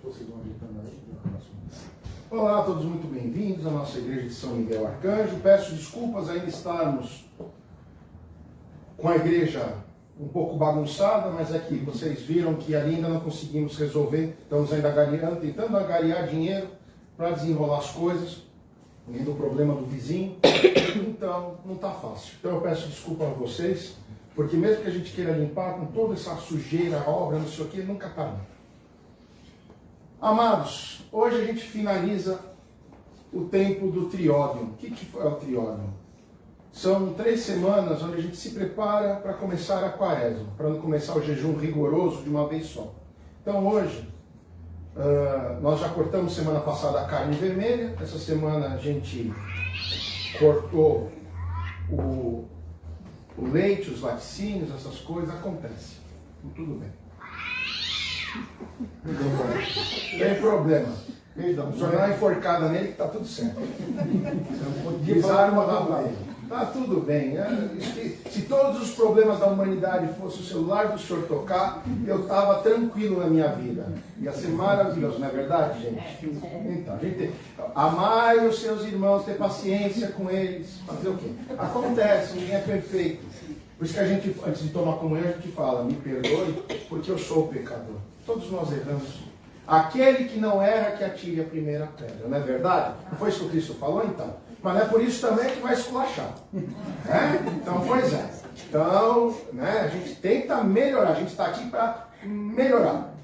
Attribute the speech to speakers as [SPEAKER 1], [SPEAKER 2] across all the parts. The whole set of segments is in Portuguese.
[SPEAKER 1] vocês vão ajeitando aí. Olá a todos, muito bem-vindos à nossa igreja de São Miguel Arcanjo. Peço desculpas ainda estarmos com a igreja um pouco bagunçada, mas é que vocês viram que ali ainda não conseguimos resolver. Estamos ainda tentando angariar dinheiro para desenrolar as coisas, ainda o problema do vizinho. Então, não está fácil. Então eu peço desculpa a vocês, porque mesmo que a gente queira limpar com toda essa sujeira, obra, não sei o que, nunca está bom. Amados, hoje a gente finaliza o tempo do triódium. O que é o triódium? São 3 semanas onde a gente se prepara para começar a quaresma, para não começar o jejum rigoroso de uma vez só. Então hoje, nós já cortamos semana passada a carne vermelha, essa semana a gente cortou o leite, os laticínios, essas coisas, acontece. Tudo bem. Não tem problema. O senhor dá uma enforcada nele que está tudo certo. Desarma lá ele. Tá tudo bem. Se todos os problemas da humanidade fossem o celular do senhor tocar, eu estava tranquilo na minha vida. Ia ser maravilhoso, não é verdade, gente? Então, a gente amai os seus irmãos, ter paciência com eles. Fazer o quê? Acontece, ninguém é perfeito. Por isso que a gente, antes de tomar comunhão, a gente fala, me perdoe, porque eu sou o pecador. Todos nós erramos. Aquele que não erra, que atire a primeira pedra. Não é verdade? Não foi isso que o Cristo falou, então? Mas não é por isso também que vai esculachar. Então, pois é. Então, né, a gente tenta melhorar. A gente está aqui para melhorar.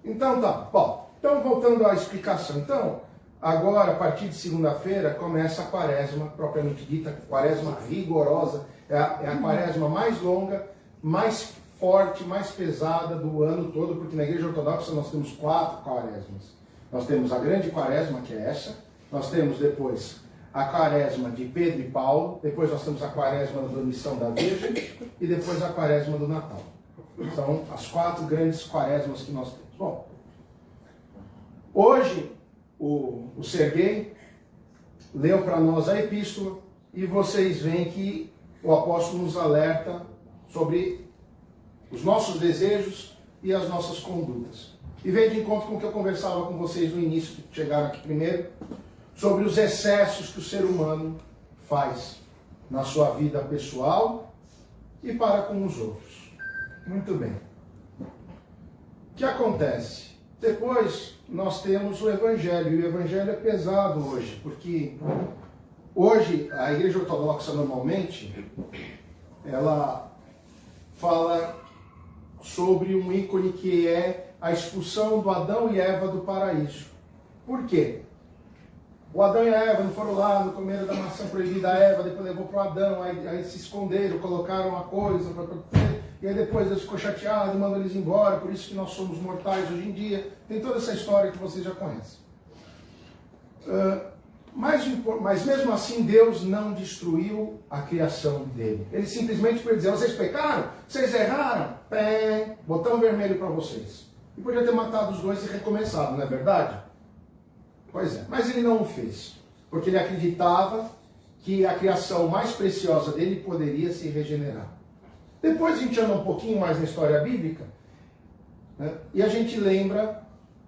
[SPEAKER 1] Então, tá. Bom, então, voltando à explicação. Então, agora, a partir de segunda-feira, começa a quaresma, propriamente dita, quaresma rigorosa. É a quaresma mais longa, mais forte, mais pesada do ano todo, porque na Igreja Ortodoxa nós temos 4 quaresmas. Nós temos a grande quaresma, que é essa. Nós temos depois a quaresma de Pedro e Paulo. Depois nós temos a quaresma da Dormição da Virgem. E depois a quaresma do Natal. São as 4 grandes quaresmas que nós temos. Bom, hoje o Serguei leu para nós a epístola e vocês veem que o apóstolo nos alerta sobre os nossos desejos e as nossas condutas. E veio de encontro com o que eu conversava com vocês no início, que chegaram aqui primeiro, sobre os excessos que o ser humano faz na sua vida pessoal e para com os outros. Muito bem. O que acontece? Depois nós temos o Evangelho, e o Evangelho é pesado hoje, porque hoje a Igreja Ortodoxa normalmente, ela fala sobre um ícone que é a expulsão do Adão e Eva do paraíso. Por quê? O Adão e a Eva não foram lá, não comeram da maçã proibida a Eva, depois levou para o Adão, aí se esconderam, colocaram a coisa, e aí depois Deus ficou chateado e mandou eles embora, por isso que nós somos mortais hoje em dia. Tem toda essa história que vocês já conhecem. Mas mesmo assim Deus não destruiu a criação dele. Ele simplesmente podia dizer, vocês pecaram? Vocês erraram? Botão vermelho para vocês. E podia ter matado os dois e recomeçado, não é verdade? Pois é, mas ele não o fez. Porque ele acreditava que a criação mais preciosa dele poderia se regenerar. Depois a gente anda um pouquinho mais na história bíblica, né, e a gente lembra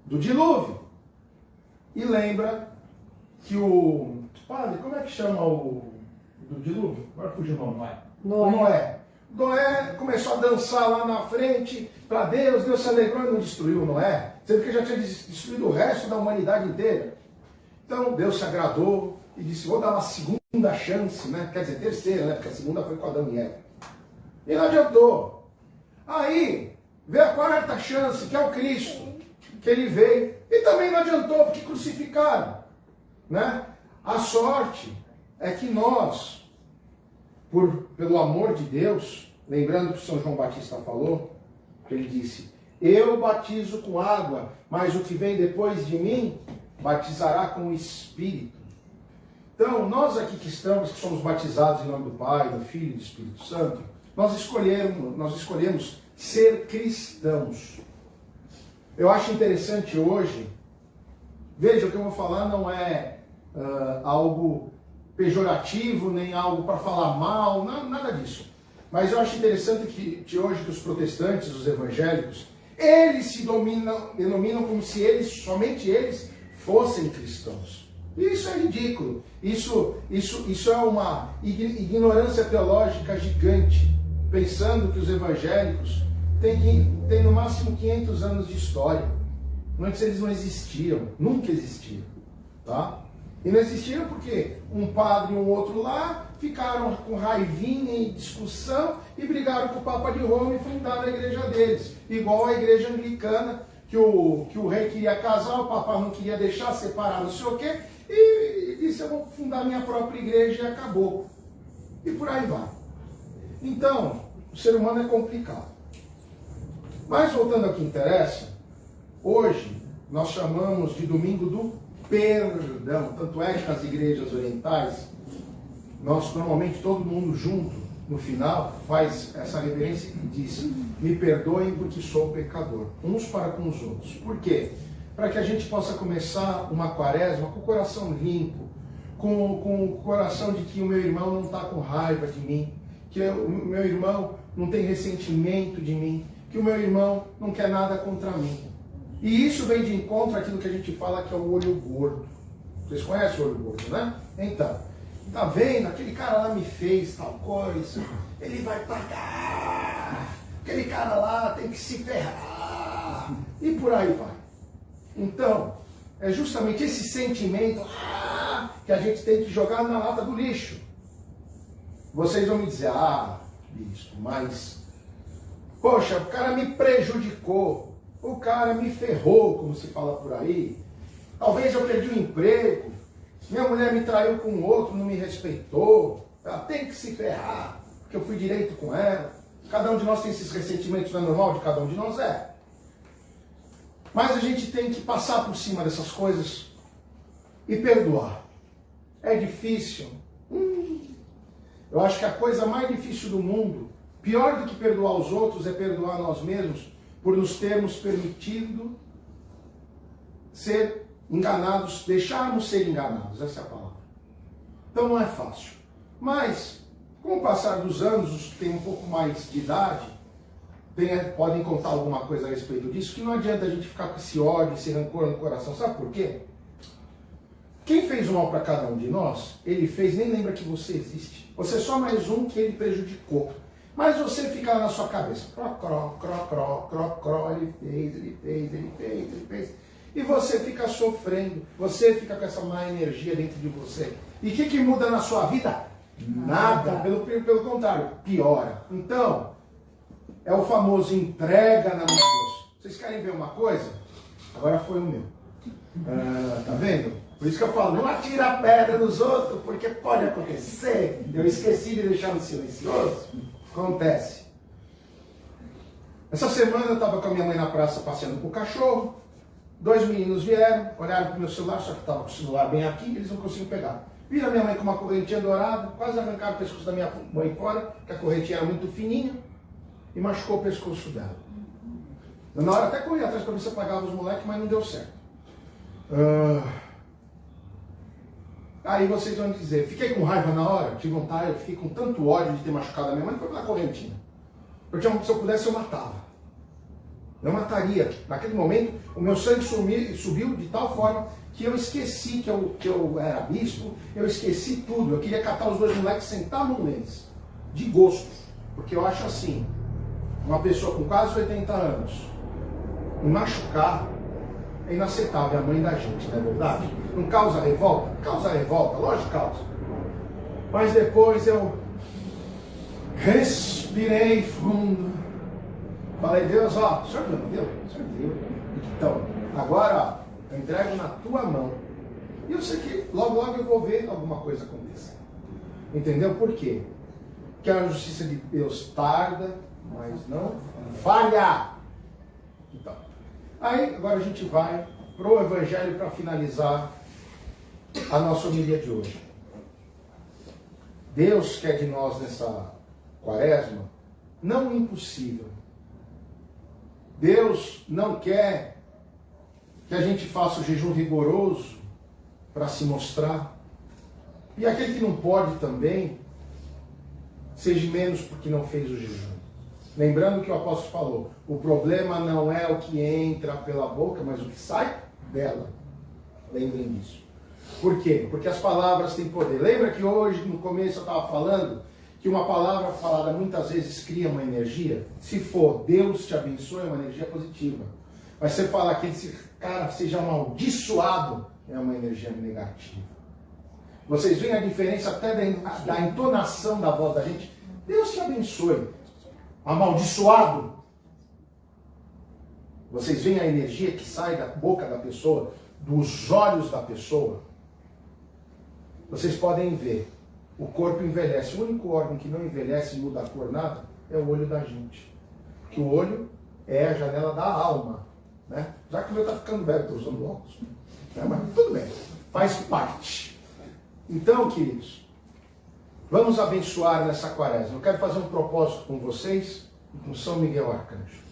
[SPEAKER 1] do dilúvio. E lembra que o... Padre, como é que chama o do dilúvio? Agora fugiu o nome. Noé. Noé começou a dançar lá na frente para Deus, Deus se alegrou e não destruiu Noé, sendo que já tinha destruído o resto da humanidade inteira. Então Deus se agradou e disse, vou dar uma segunda chance, né? Quer dizer, terceira, né? Porque a segunda foi com Adão e Eva. E não adiantou. Aí veio a 4ª chance, que é o Cristo, que ele veio, e também não adiantou, porque crucificaram. Né? A sorte é que nós, pelo amor de Deus, lembrando que o São João Batista falou, que ele disse, eu batizo com água, mas o que vem depois de mim batizará com o Espírito. Então, nós aqui que estamos, que somos batizados em nome do Pai, do Filho e do Espírito Santo, nós escolhemos ser cristãos. Eu acho interessante hoje, veja, o que eu vou falar não é algo pejorativo, nem algo para falar mal, nada disso. Mas eu acho interessante que hoje que os protestantes, os evangélicos, Eles se denominam como se eles, somente eles, fossem cristãos. Isso é ridículo. Isso é uma ignorância teológica gigante, pensando que os evangélicos têm no máximo 500 anos de história. Antes eles não existiam, nunca existiram. Tá? E não existiram porque um padre e um outro lá ficaram com raivinha e discussão e brigaram com o Papa de Roma e fundaram a igreja deles. Igual a igreja anglicana, que o rei queria casar, o Papa não queria deixar, separar, não sei o quê, e disse, eu vou fundar minha própria igreja e acabou. E por aí vai. Então, o ser humano é complicado. Mas voltando ao que interessa, hoje nós chamamos de domingo do perdão. Tanto é que nas igrejas orientais, nós normalmente todo mundo junto, no final, faz essa reverência e diz, me perdoem porque sou pecador, uns para com os outros. Por quê? Para que a gente possa começar uma quaresma com o coração limpo, com o coração de que o meu irmão não está com raiva de mim, que o meu irmão não tem ressentimento de mim, que o meu irmão não quer nada contra mim. E isso vem de encontro àquilo que a gente fala que é o olho gordo. Vocês conhecem o olho gordo, né? Então, tá vendo? Aquele cara lá me fez tal coisa, ele vai pagar. Aquele cara lá tem que se ferrar. E por aí vai. Então, é justamente esse sentimento que a gente tem que jogar na lata do lixo. Vocês vão me dizer, bispo, mas poxa, o cara me prejudicou, o cara me ferrou, como se fala por aí. Talvez eu perdi o emprego, minha mulher me traiu com outro, não me respeitou. Ela tem que se ferrar, porque eu fui direito com ela. Cada um de nós tem esses ressentimentos, não é normal de cada um de nós? É. Mas a gente tem que passar por cima dessas coisas e perdoar. É difícil? Eu acho que a coisa mais difícil do mundo, pior do que perdoar os outros, é perdoar nós mesmos por nos termos permitido ser enganados, deixarmos ser enganados, essa é a palavra. Então não é fácil. Mas, com o passar dos anos, os que têm um pouco mais de idade, podem contar alguma coisa a respeito disso, que não adianta a gente ficar com esse ódio, esse rancor no coração. Sabe por quê? Quem fez o mal para cada um de nós, ele fez, nem lembra que você existe. Você é só mais um que ele prejudicou. Mas você fica lá na sua cabeça. Ele fez. E você fica sofrendo. Você fica com essa má energia dentro de você. E o que muda na sua vida? Nada. Pelo contrário, piora. Então, é o famoso entrega na mão de Deus. Vocês querem ver uma coisa? Agora foi o meu. Tá vendo? Por isso que eu falo, não atira a pedra nos outros, porque pode acontecer. Eu esqueci de deixar no silencioso. Acontece. Essa semana eu estava com a minha mãe na praça passeando com o cachorro. 2 meninos vieram, olharam para o meu celular, só que estava com o celular bem aqui, eles não conseguiam pegar. Viram a minha mãe com uma correntinha dourada, quase arrancaram o pescoço da minha mãe fora, que a correntinha era muito fininha, e machucou o pescoço dela. Eu, na hora até corri atrás para ver se apagava os moleques, mas não deu certo. Aí vocês vão dizer, fiquei com raiva na hora, tive vontade, eu fiquei com tanto ódio de ter machucado a minha mãe, foi pela correntinha. Porque se eu pudesse, eu matava. Eu mataria. Naquele momento, o meu sangue subiu de tal forma que eu esqueci que eu era bispo, eu esqueci tudo. Eu queria catar os 2 moleques e sentar no neles, de gosto. Porque eu acho assim, uma pessoa com quase 80 anos, me machucar, é inaceitável, é a mãe da gente, não é verdade? Não causa revolta? Causa revolta, lógico que causa. Mas depois eu respirei fundo. Falei, Deus, ó, o senhor não viu? O senhor viu? Então, agora, ó, eu entrego na tua mão. E eu sei que logo eu vou ver alguma coisa acontecer. Entendeu? Por quê? Porque a justiça de Deus tarda, mas não falha. Então, aí agora a gente vai para o Evangelho para finalizar a nossa homilia de hoje. Deus quer de nós nessa quaresma não o impossível. Deus não quer que a gente faça o jejum rigoroso para se mostrar. E aquele que não pode também, seja menos porque não fez o jejum. Lembrando que o apóstolo falou, o problema não é o que entra pela boca, mas o que sai dela. Lembrem disso. Por quê? Porque as palavras têm poder. Lembra que hoje, no começo, eu estava falando que uma palavra falada muitas vezes cria uma energia? Se for Deus te abençoe, é uma energia positiva. Mas você falar que esse cara seja amaldiçoado, é uma energia negativa. Vocês veem a diferença até da entonação da voz da gente? Deus te abençoe. Amaldiçoado. Vocês veem a energia que sai da boca da pessoa, dos olhos da pessoa? Vocês podem ver. O corpo envelhece. O único órgão que não envelhece e muda a cor nada é o olho da gente. Porque o olho é a janela da alma. Né? Já que o meu está ficando velho, estou usando óculos. Né? Mas tudo bem. Faz parte. Então, queridos, vamos abençoar nessa quaresma. Eu quero fazer um propósito com vocês e com São Miguel Arcanjo.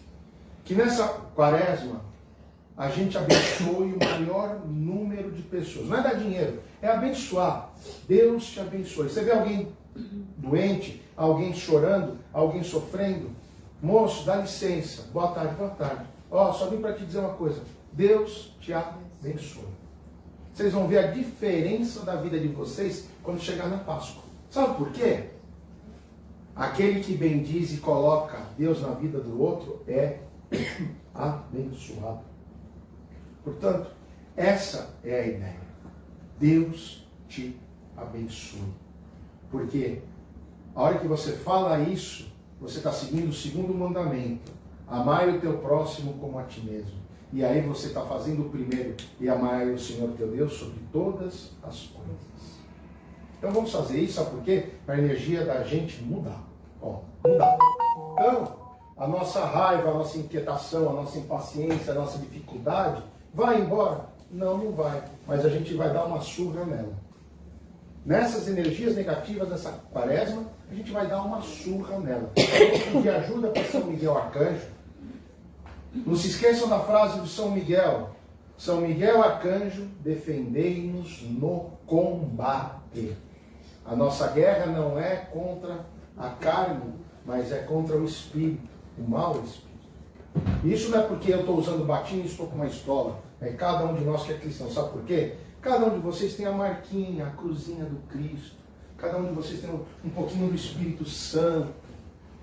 [SPEAKER 1] Que nessa quaresma a gente abençoe o maior número de pessoas. Não é dar dinheiro, é abençoar. Deus te abençoe. Você vê alguém doente, alguém chorando, alguém sofrendo? Moço, dá licença. Boa tarde, boa tarde. Ó, só vim para te dizer uma coisa. Deus te abençoe. Vocês vão ver a diferença da vida de vocês quando chegar na Páscoa. Sabe por quê? Aquele que bendiz e coloca Deus na vida do outro é abençoado. Portanto, essa é a ideia. Deus te abençoe. Porque a hora que você fala isso, você está seguindo o segundo mandamento. Amai o teu próximo como a ti mesmo. E aí você está fazendo o primeiro. E amai o Senhor teu Deus sobre todas as coisas. Então vamos fazer isso, sabe por quê? Para a energia da gente mudar. Ó, mudar. Então, a nossa raiva, a nossa inquietação, a nossa impaciência, a nossa dificuldade, vai embora? Não, não vai. Mas a gente vai dar uma surra nela. Nessas energias negativas dessa quaresma, a gente vai dar uma surra nela. Vamos pedir ajuda para São Miguel Arcanjo. Não se esqueçam da frase de São Miguel. São Miguel Arcanjo, defendei-nos no combate. A nossa guerra não é contra a carne, mas é contra o espírito, o mau espírito. Isso não é porque eu estou usando batinho e estou com uma estola. É cada um de nós que é cristão. Sabe por quê? Cada um de vocês tem a marquinha, a cruzinha do Cristo. Cada um de vocês tem um pouquinho do Espírito Santo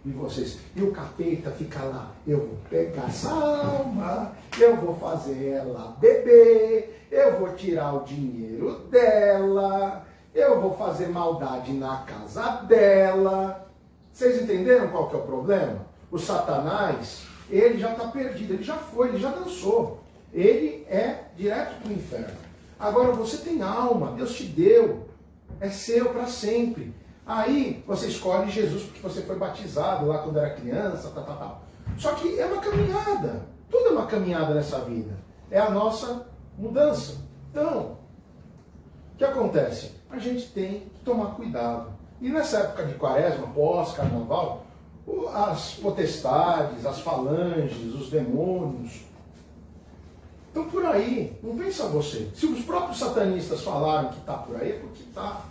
[SPEAKER 1] em vocês. E o capeta fica lá. Eu vou pegar essa alma, eu vou fazer ela beber, eu vou tirar o dinheiro dela, eu vou fazer maldade na casa dela. Vocês entenderam qual que é o problema? O Satanás, ele já está perdido, ele já foi, ele já dançou. Ele é direto para o inferno. Agora você tem alma, Deus te deu, é seu para sempre. Aí você escolhe Jesus porque você foi batizado lá quando era criança, tal. Só que é uma caminhada, tudo é uma caminhada nessa vida. É a nossa mudança. Então, o que acontece? A gente tem que tomar cuidado. E nessa época de quaresma, pós-carnaval, as potestades, as falanges, os demônios, estão por aí. Não pensa você. Se os próprios satanistas falaram que está por aí, é porque está.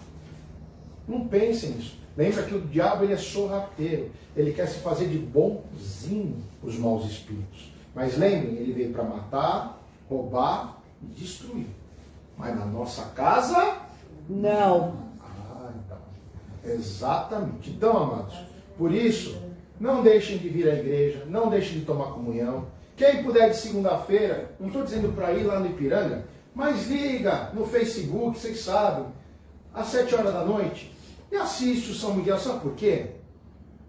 [SPEAKER 1] Não pensem nisso. Lembra que o diabo ele é sorrateiro. Ele quer se fazer de bonzinho os maus espíritos. Mas lembrem, ele veio para matar, roubar e destruir. Mas na nossa casa,
[SPEAKER 2] não.
[SPEAKER 1] Então. Exatamente. Então, amados, por isso, não deixem de vir à igreja, não deixem de tomar comunhão. Quem puder de segunda-feira, não estou dizendo para ir lá no Ipiranga, mas liga no Facebook, vocês sabem, às 7 horas da noite, e assiste o São Miguel. Sabe por quê?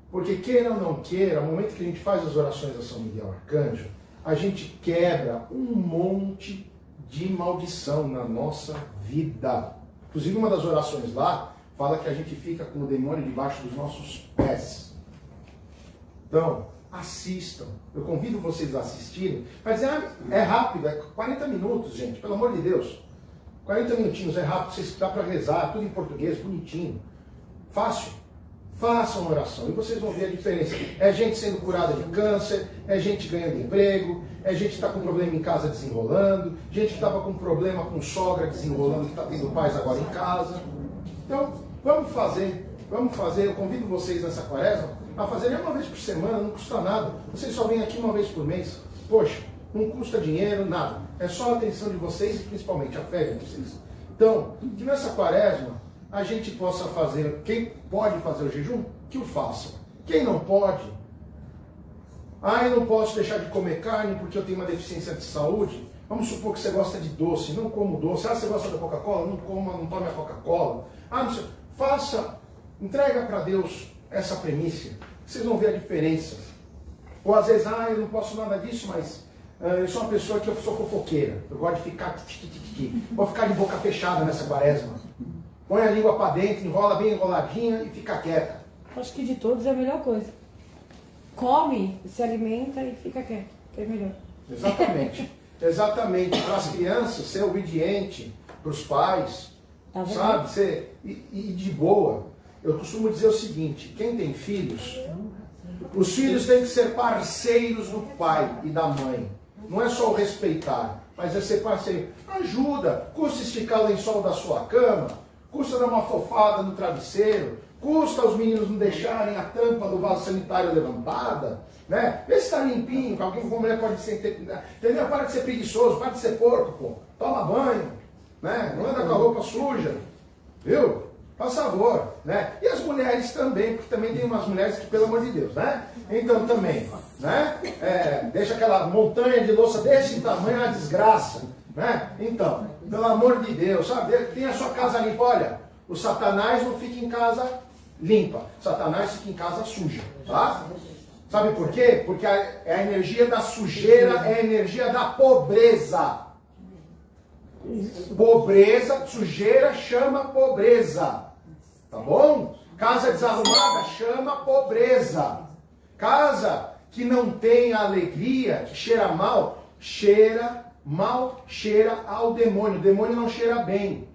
[SPEAKER 1] Porque queira ou não queira, no momento que a gente faz as orações a São Miguel Arcanjo, a gente quebra um monte de maldição na nossa vida. Inclusive uma das orações lá, fala que a gente fica com o demônio debaixo dos nossos pés. Então, assistam. Eu convido vocês a assistirem. Mas é rápido, é 40 minutos, gente. Pelo amor de Deus. 40 minutinhos é rápido, vocês dá para rezar, tudo em português, bonitinho. Fácil. Façam oração e vocês vão ver a diferença. É gente sendo curada de câncer, é gente ganhando emprego, é gente que está com problema em casa desenrolando, gente que estava com problema com sogra desenrolando, que está tendo paz agora em casa. Então, vamos fazer vamos fazer, eu convido vocês nessa quaresma a fazerem uma vez por semana, não custa nada. Vocês só vêm aqui uma vez por mês. Poxa, não custa dinheiro, nada. É só a atenção de vocês e principalmente a fé de vocês. Então, que nessa quaresma a gente possa fazer, quem pode fazer o jejum, que o faça. Quem não pode, eu não posso deixar de comer carne porque eu tenho uma deficiência de saúde. Vamos supor que você gosta de doce, não como doce. Você gosta da Coca-Cola? Não tome a Coca-Cola. Não sei. Faça, entrega para Deus essa premissa. Vocês vão ver a diferença. Ou às vezes, eu não posso nada disso, mas eu sou uma pessoa que eu sou fofoqueira. Eu gosto de ficar... Vou ficar de boca fechada nessa quaresma. Põe a língua para dentro, enrola bem enroladinha e fica quieta.
[SPEAKER 2] Acho que de todos é a melhor coisa. Come, se alimenta e fica quieto, que é melhor.
[SPEAKER 1] Exatamente. Exatamente. Para as crianças, ser obediente, para os pais,
[SPEAKER 2] Tá vendo?
[SPEAKER 1] sabe? E de boa. Eu costumo dizer o seguinte, quem tem filhos, os filhos têm que ser parceiros do pai e da mãe. Não é só o respeitar, mas é ser parceiro. Ajuda, custa esticar o lençol da sua cama, custa dar uma fofada no travesseiro, custa os meninos não deixarem a tampa do vaso sanitário levantada, né? Vê se está limpinho, que alguém com mulher pode ser... Entendeu? Para de ser preguiçoso, para de ser porco, pô. Toma banho, né? Não anda com a roupa suja, viu? Faz favor, né? E as mulheres também, porque também tem umas mulheres que, pelo amor de Deus, né? Então também, né? Deixa aquela montanha de louça desse tamanho, uma desgraça, né? Então, pelo amor de Deus, sabe? Tem a sua casa limpa, olha, o Satanás não fica em casa limpa, Satanás fica em casa suja, tá? Sabe por quê? Porque a energia da sujeira é a energia da pobreza. Pobreza, sujeira chama pobreza. Tá bom? Casa desarrumada chama pobreza. Casa que não tem alegria, que cheira mal cheira ao demônio. O demônio não cheira bem.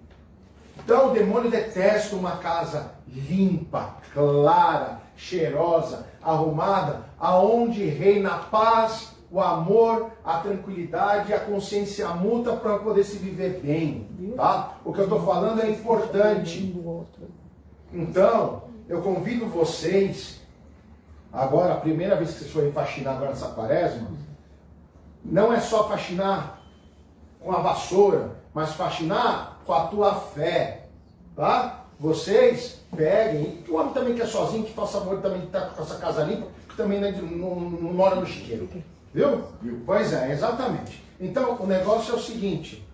[SPEAKER 1] Então o demônio detesta uma casa limpa, clara, cheirosa, arrumada, aonde reina a paz, o amor, a tranquilidade e a consciência mútua para poder se viver bem. Tá? O que eu estou falando é importante. Então, eu convido vocês, agora, a primeira vez que vocês forem faxinar agora nessa quaresma, não é só faxinar com a vassoura, mas faxinar com a tua fé, tá? Vocês peguem, e o homem também que é sozinho, que faz favor também de estar com essa casa limpa, que também não mora no chiqueiro, viu? Pois é, exatamente. Então, o negócio é o seguinte,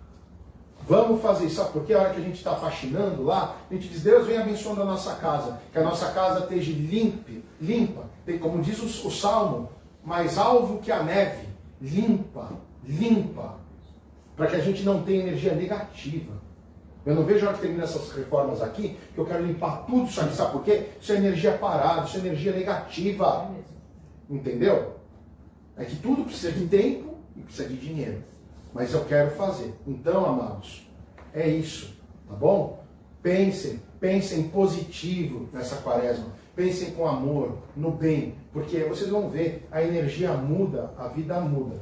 [SPEAKER 1] vamos fazer isso, sabe por quê? A hora que a gente está faxinando lá, a gente diz, Deus vem abençoando a nossa casa, que a nossa casa esteja limpa, como diz o Salmo, mais alvo que a neve, limpa, para que a gente não tenha energia negativa. Eu não vejo a hora que termina essas reformas aqui, que eu quero limpar tudo isso aqui, sabe por quê? Isso é energia parada, isso é energia negativa, entendeu? É que tudo precisa de tempo e precisa de dinheiro. Mas eu quero fazer. Então, amados, é isso, tá bom? Pensem positivo nessa quaresma. Pensem com amor, no bem. Porque vocês vão ver, a energia muda, a vida muda.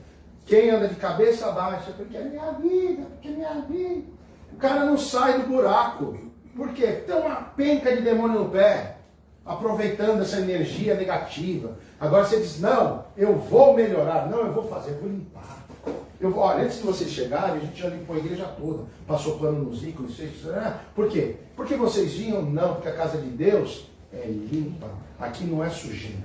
[SPEAKER 1] Quem anda de cabeça baixa, porque é minha vida, porque é minha vida. O cara não sai do buraco. Por quê? Tem uma penca de demônio no pé, aproveitando essa energia negativa. Agora você diz, não, eu vou melhorar. Não, eu vou fazer, eu vou limpar. Olha, antes de vocês chegarem, a gente já limpou a igreja toda, passou pano nos ícones, por quê? Porque vocês vinham? Não, porque a casa de Deus é limpa, aqui não é sujeira,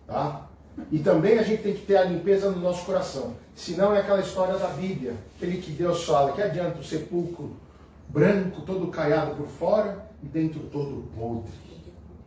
[SPEAKER 1] tá? E também a gente tem que ter a limpeza no nosso coração, senão é aquela história da Bíblia, aquele que Deus fala, que adianta o sepulcro branco, todo caiado por fora e dentro todo podre.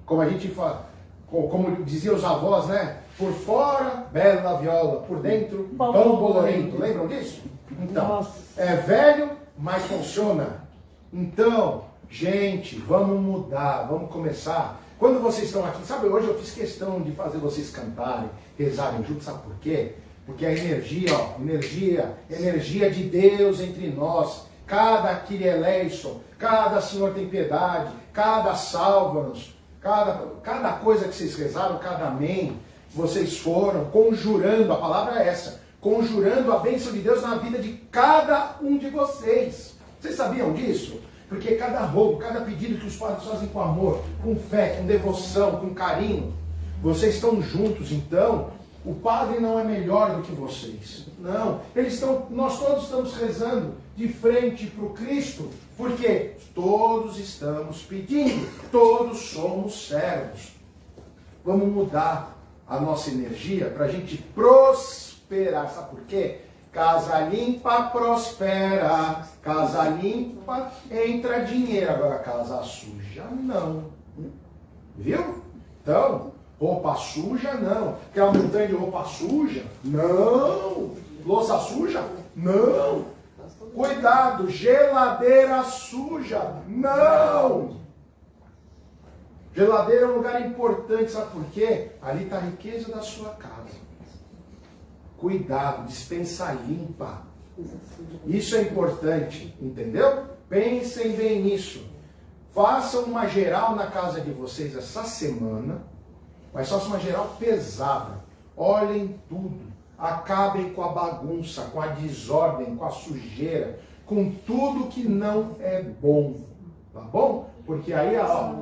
[SPEAKER 1] Como a gente fala, como diziam os avós, né? Por fora, bela viola, por dentro, pão bolorento. Lembram disso? Então, é velho, mas funciona. Então, gente, vamos mudar, vamos começar. Quando vocês estão aqui, sabe, hoje eu fiz questão de fazer vocês cantarem, rezarem juntos, sabe por quê? Porque a energia, energia de Deus entre nós, cada Kyrieleison, cada Senhor tem piedade, cada salva-nos, cada coisa que vocês rezaram, cada amém, vocês foram conjurando, a palavra é essa, conjurando a bênção de Deus na vida de cada um de vocês. Vocês sabiam disso? Porque cada rogo, cada pedido que os padres fazem com amor, com fé, com devoção, com carinho, vocês estão juntos, então o padre não é melhor do que vocês. Não, nós todos estamos rezando de frente para o Cristo, porque todos estamos pedindo, todos somos servos. Vamos mudar a nossa energia para a gente prosperar. Sabe por quê? Casa limpa prospera, casa limpa entra dinheiro, agora casa suja não. Viu? Então, roupa suja não. Quer uma montanha de roupa suja? Não. Louça suja? Não. Cuidado, geladeira suja? Não. Geladeira é um lugar importante, sabe por quê? Ali está a riqueza da sua casa. Cuidado, despensa limpa. Isso é importante, entendeu? Pensem bem nisso. Façam uma geral na casa de vocês essa semana, mas façam uma geral pesada. Olhem tudo. Acabem com a bagunça, com a desordem, com a sujeira, com tudo que não é bom. Tá bom? Porque aí, ó,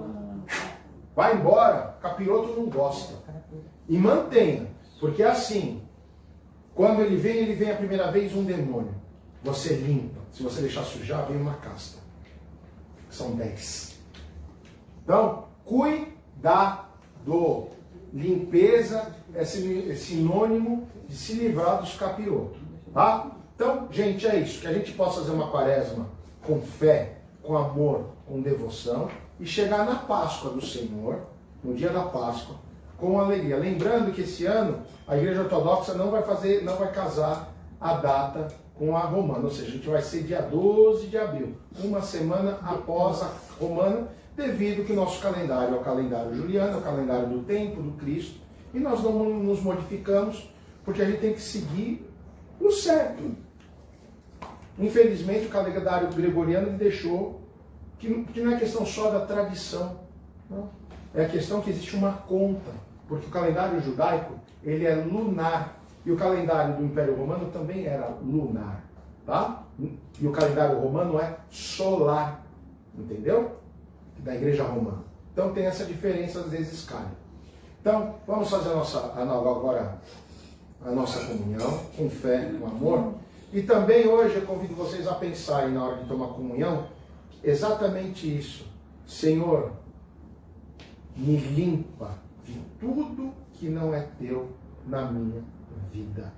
[SPEAKER 1] vai embora, capiroto não gosta. E mantenha, porque assim, quando ele vem a primeira vez um demônio. Você limpa. Se você deixar sujar, vem uma casta. São 10. Então, cuidado. Limpeza é sinônimo de se livrar dos capirotos. Tá? Então, gente, é isso. Que a gente possa fazer uma quaresma com fé, com amor, com devoção. E chegar na Páscoa do Senhor, no dia da Páscoa, com alegria. Lembrando que esse ano a Igreja Ortodoxa não vai casar a data com a romana, ou seja, a gente vai ser dia 12 de abril, uma semana após a romana, devido que o nosso calendário é o calendário juliano, é o calendário do tempo do Cristo, e nós não nos modificamos, porque a gente tem que seguir o certo. Infelizmente o calendário gregoriano deixou que não é questão só da tradição, não. É a questão que existe uma conta, porque o calendário judaico, ele é lunar, e o calendário do Império Romano também era lunar, tá? E o calendário romano é solar, entendeu? Da Igreja Romana. Então tem essa diferença, às vezes cai. Então, vamos fazer agora a nossa comunhão, com fé, com amor. E também hoje eu convido vocês a pensarem na hora de tomar comunhão, exatamente isso. Senhor, me limpa de tudo que não é teu na minha vida.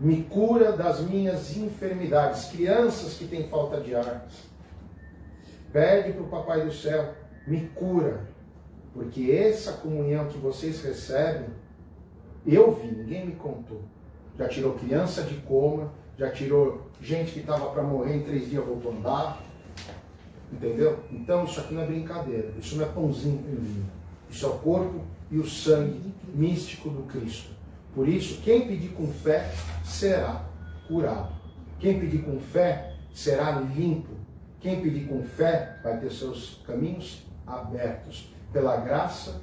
[SPEAKER 1] Me cura das minhas enfermidades. Crianças que têm falta de ar. Pede para o Papai do Céu, me cura. Porque essa comunhão que vocês recebem, eu vi, ninguém me contou. Já tirou criança de coma, já tirou gente que estava para morrer em 3 dias voltou a andar. Entendeu? Então isso aqui não é brincadeira, isso não é pãozinho com vinho. Isso é o corpo e o sangue místico do Cristo. Por isso, quem pedir com fé será curado. Quem pedir com fé será limpo. Quem pedir com fé vai ter seus caminhos abertos pela graça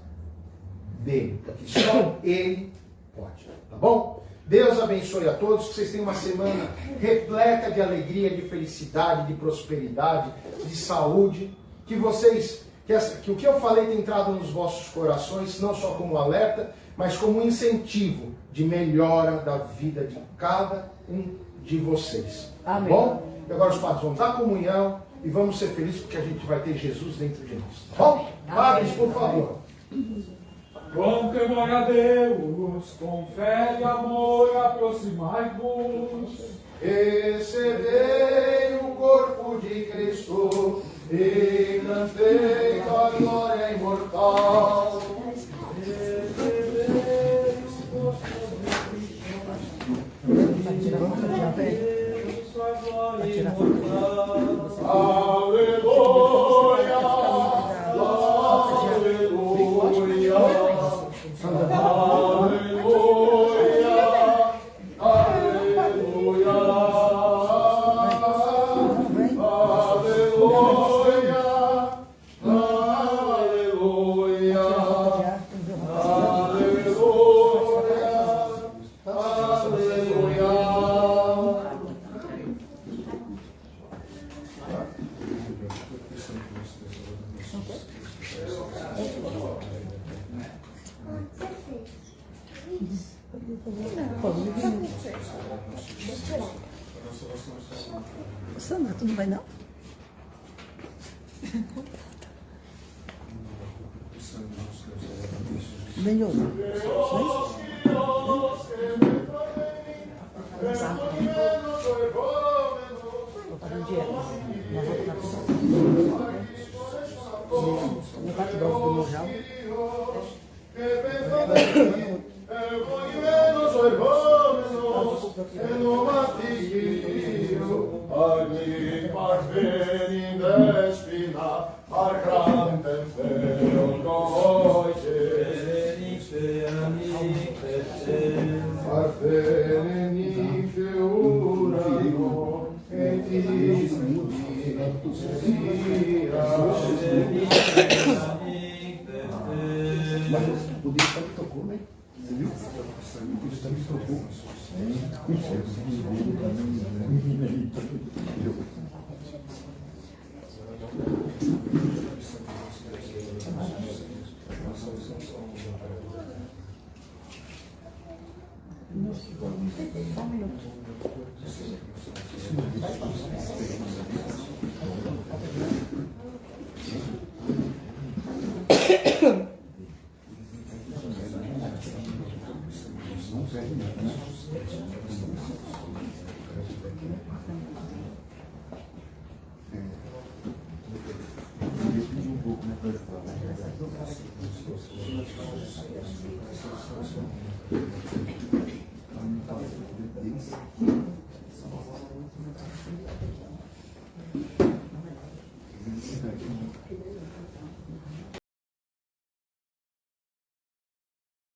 [SPEAKER 1] dele, porque só ele pode. Tá bom? Deus abençoe a todos, que vocês tenham uma semana repleta de alegria, de felicidade, de prosperidade, de saúde, que o que eu falei tenha entrado nos vossos corações, não só como alerta, mas como um incentivo de melhora da vida de cada um de vocês.
[SPEAKER 2] Amém.
[SPEAKER 1] Tá bom? E agora os padres vão dar comunhão e vamos ser felizes porque a gente vai ter Jesus dentro de nós. Tá bom? Padres, por favor.
[SPEAKER 3] Com temor a Deus, com fé e amor, aproximai-vos.
[SPEAKER 1] Recebei o corpo de Cristo e cantei a glória imortal. Recebei o corpo de Cristo, a glória imortal. Aleluia, aleluia. Aleluia, aleluia, aleluia, aleluia, aleluia, aleluia.
[SPEAKER 4] Sandra, tu não vai não? Vem outro. Vou fazer dinheiro. No quarto do meu já.
[SPEAKER 1] O Deus também tocou, né? Você viu? O Deus também tocou.